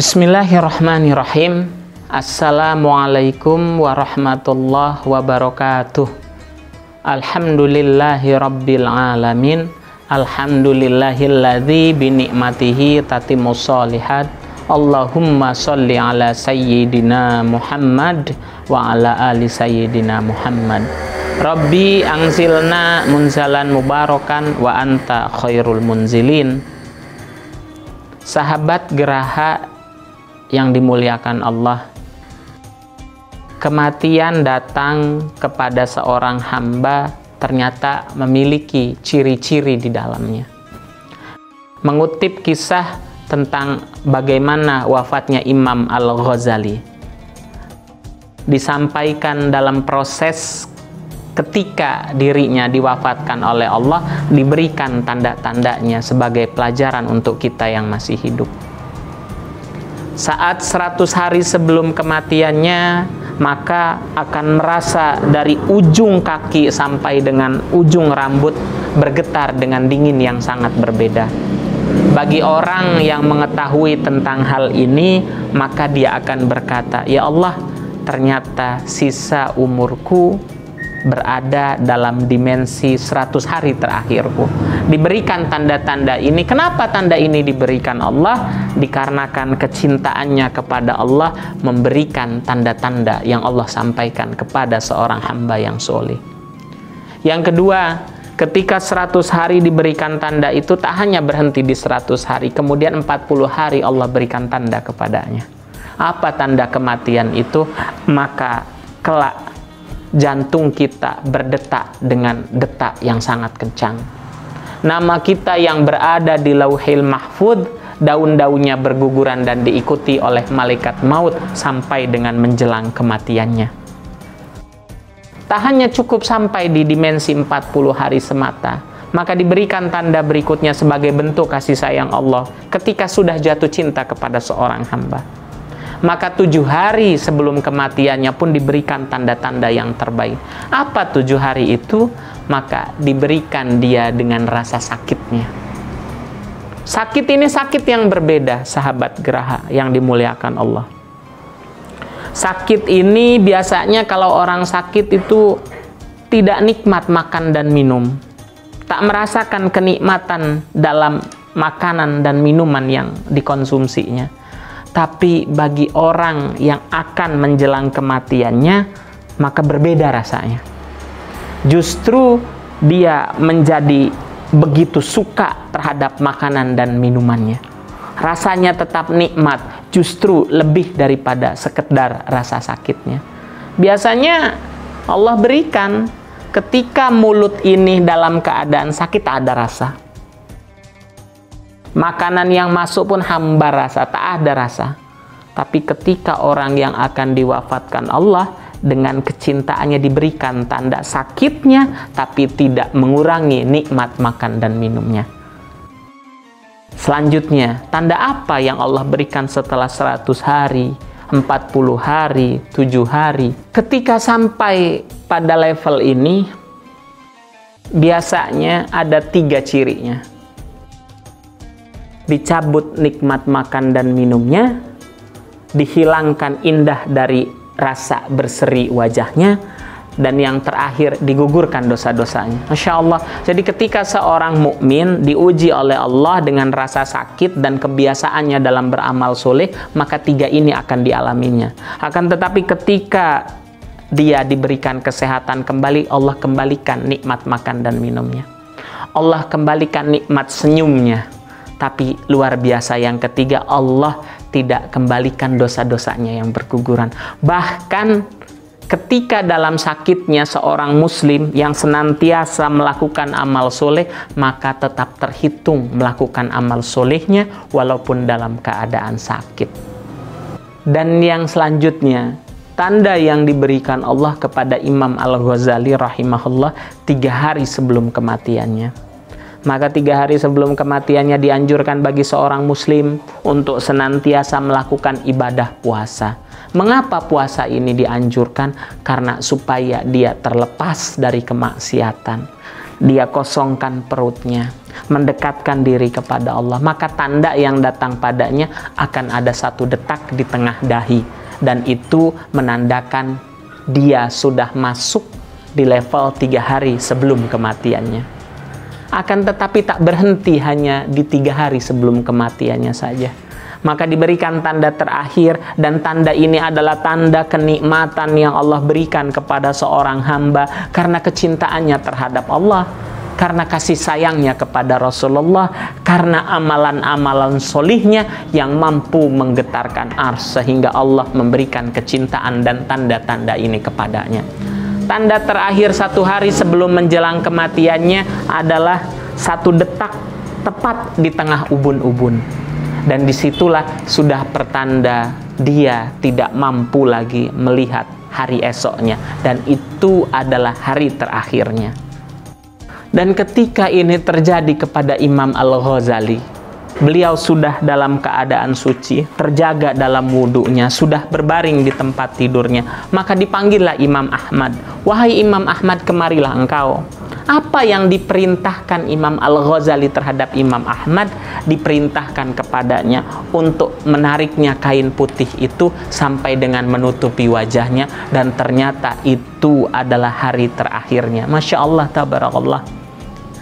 Bismillahirrahmanirrahim. Assalamualaikum warahmatullahi wabarakatuh. Alhamdulillahi rabbil alamin. Alhamdulillahilladzi binikmatihi tatimmus sholihat. Allahumma sholli ala sayyidina Muhammad wa ala ali sayyidina Muhammad. Rabbi anzilna munzalan mubarakan wa anta khairul munzilin. Sahabat Geraha yang dimuliakan Allah, kematian datang kepada seorang hamba ternyata memiliki ciri-ciri di dalamnya. Mengutip kisah tentang bagaimana wafatnya Imam Al-Ghazali, disampaikan dalam proses ketika dirinya diwafatkan oleh Allah, diberikan tanda-tandanya sebagai pelajaran untuk kita yang masih hidup. Saat 100 hari sebelum kematiannya, maka akan merasa dari ujung kaki sampai dengan ujung rambut bergetar dengan dingin yang sangat berbeda. Bagi orang yang mengetahui tentang hal ini, maka dia akan berkata, "Ya Allah, ternyata sisa umurku berada dalam dimensi 100 hari terakhirku." Diberikan tanda-tanda ini. Kenapa tanda ini diberikan Allah? Dikarenakan kecintaannya kepada Allah memberikan tanda-tanda yang Allah sampaikan kepada seorang hamba yang soleh. Yang kedua, ketika 100 hari diberikan tanda itu, tak hanya berhenti di 100 hari, kemudian 40 hari Allah berikan tanda kepadanya. Apa tanda kematian itu? Maka kelak jantung kita berdetak dengan detak yang sangat kencang. Nama kita yang berada di Lauhil Mahfudz, daun-daunnya berguguran dan diikuti oleh malaikat maut sampai dengan menjelang kematiannya. Tak hanya cukup sampai di dimensi 40 hari semata, maka diberikan tanda berikutnya sebagai bentuk kasih sayang Allah ketika sudah jatuh cinta kepada seorang hamba. Maka 7 hari sebelum kematiannya pun diberikan tanda-tanda yang terbaik. Apa 7 hari itu? Maka diberikan dia dengan rasa sakitnya. Sakit ini sakit yang berbeda, sahabat Geraha yang dimuliakan Allah. Sakit ini biasanya kalau orang sakit itu tidak nikmat makan dan minum, tak merasakan kenikmatan dalam makanan dan minuman yang dikonsumsinya. Tapi bagi orang yang akan menjelang kematiannya, maka berbeda rasanya. Justru dia menjadi begitu suka terhadap makanan dan minumannya. Rasanya tetap nikmat, justru lebih daripada sekedar rasa sakitnya. Biasanya Allah berikan ketika mulut ini dalam keadaan sakit tak ada rasa. Makanan yang masuk pun hambar rasa, tak ada rasa. Tapi ketika orang yang akan diwafatkan Allah, dengan kecintaannya diberikan tanda sakitnya, tapi tidak mengurangi nikmat makan dan minumnya. Selanjutnya, tanda apa yang Allah berikan setelah 100 hari, 40 hari, 7 hari? Ketika sampai pada level ini, biasanya ada 3 cirinya. Dicabut nikmat makan dan minumnya, dihilangkan indah dari rasa berseri wajahnya, dan yang terakhir digugurkan dosa-dosanya. Masya Allah. Jadi ketika seorang mukmin diuji oleh Allah dengan rasa sakit dan kebiasaannya dalam beramal soleh, maka 3 ini akan dialaminya. Akan tetapi ketika dia diberikan kesehatan kembali, Allah kembalikan nikmat makan dan minumnya. Allah kembalikan nikmat senyumnya. Tapi luar biasa yang ketiga, Allah tidak kembalikan dosa-dosanya yang berguguran. Bahkan ketika dalam sakitnya seorang muslim yang senantiasa melakukan amal soleh, maka tetap terhitung melakukan amal solehnya walaupun dalam keadaan sakit. Dan yang selanjutnya, tanda yang diberikan Allah kepada Imam Al-Ghazali rahimahullah 3 hari sebelum kematiannya. Maka 3 hari sebelum kematiannya dianjurkan bagi seorang muslim untuk senantiasa melakukan ibadah puasa. Mengapa puasa ini dianjurkan? Karena supaya dia terlepas dari kemaksiatan. dia kosongkan perutnya, mendekatkan diri kepada Allah, maka tanda yang datang padanya akan ada satu detak di tengah dahi, dan itu menandakan dia sudah masuk di level 3 hari sebelum kematiannya. Akan tetapi tak berhenti hanya di 3 hari sebelum kematiannya saja, maka diberikan tanda terakhir, dan tanda ini adalah tanda kenikmatan yang Allah berikan kepada seorang hamba karena kecintaannya terhadap Allah, karena kasih sayangnya kepada Rasulullah, karena amalan-amalan solihnya yang mampu menggetarkan ars, sehingga Allah memberikan kecintaan dan tanda-tanda ini kepadanya. Tanda terakhir 1 hari sebelum menjelang kematiannya adalah 1 detak tepat di tengah ubun-ubun. Dan disitulah sudah pertanda dia tidak mampu lagi melihat hari esoknya, dan itu adalah hari terakhirnya. Dan ketika ini terjadi kepada Imam Al-Ghazali, beliau sudah dalam keadaan suci, terjaga dalam wudunya, sudah berbaring di tempat tidurnya, maka dipanggillah Imam Ahmad. Wahai Imam Ahmad, kemarilah engkau. Apa yang diperintahkan Imam Al-Ghazali terhadap Imam Ahmad? Diperintahkan kepadanya untuk menariknya kain putih itu sampai dengan menutupi wajahnya, dan ternyata itu adalah hari terakhirnya. Masya Allah, tabarakallah.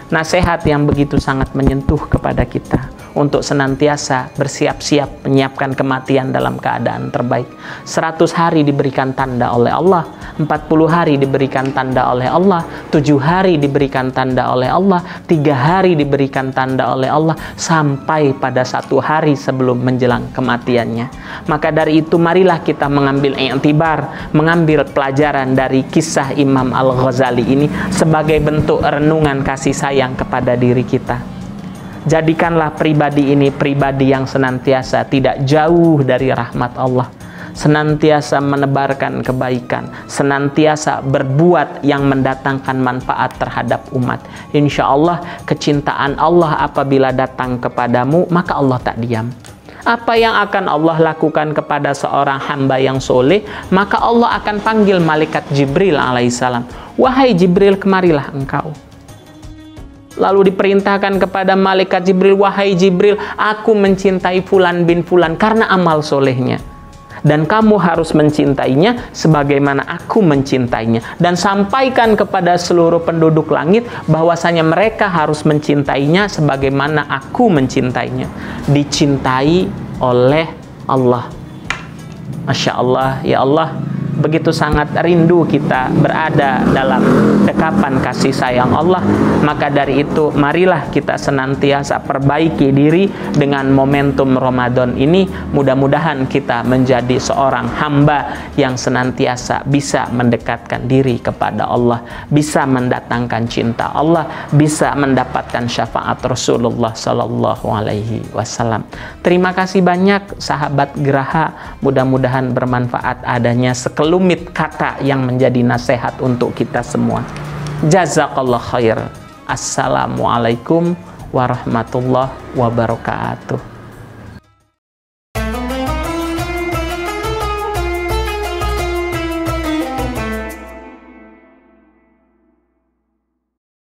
Nasihat yang begitu sangat menyentuh kepada kita untuk senantiasa bersiap-siap menyiapkan kematian dalam keadaan terbaik. 100 hari diberikan tanda oleh Allah, 40 hari diberikan tanda oleh Allah, 7 hari diberikan tanda oleh Allah, 3 hari diberikan tanda oleh Allah, sampai pada 1 hari sebelum menjelang kematiannya. Maka dari itu marilah kita mengambil i'tibar, mengambil pelajaran dari kisah Imam Al-Ghazali ini sebagai bentuk renungan kasih sayang kepada diri kita. Jadikanlah pribadi ini pribadi yang senantiasa tidak jauh dari rahmat Allah, senantiasa menebarkan kebaikan, senantiasa berbuat yang mendatangkan manfaat terhadap umat. Insya Allah kecintaan Allah apabila datang kepadamu, maka Allah tak diam. Apa yang akan Allah lakukan kepada seorang hamba yang soleh, maka Allah akan panggil malaikat Jibril alaihissalam. Wahai Jibril, kemarilah engkau. Lalu diperintahkan kepada malaikat Jibril, wahai Jibril, aku mencintai Fulan bin Fulan karena amal solehnya, dan kamu harus mencintainya sebagaimana aku mencintainya, dan sampaikan kepada seluruh penduduk langit bahwasanya mereka harus mencintainya sebagaimana aku mencintainya. Dicintai oleh Allah. Masya Allah, ya Allah, begitu sangat rindu kita berada dalam dekapan kasih sayang Allah. Maka dari itu marilah kita senantiasa perbaiki diri dengan momentum Ramadan ini. Mudah-mudahan kita menjadi seorang hamba yang senantiasa bisa mendekatkan diri kepada Allah, bisa mendatangkan cinta Allah, bisa mendapatkan syafaat Rasulullah Sallallahu Alaihi Wasallam. Terima kasih banyak sahabat Geraha, mudah-mudahan bermanfaat adanya sekelumit kata yang menjadi nasihat untuk kita semua. Jazakallah khair. Assalamualaikum warahmatullahi wabarakatuh.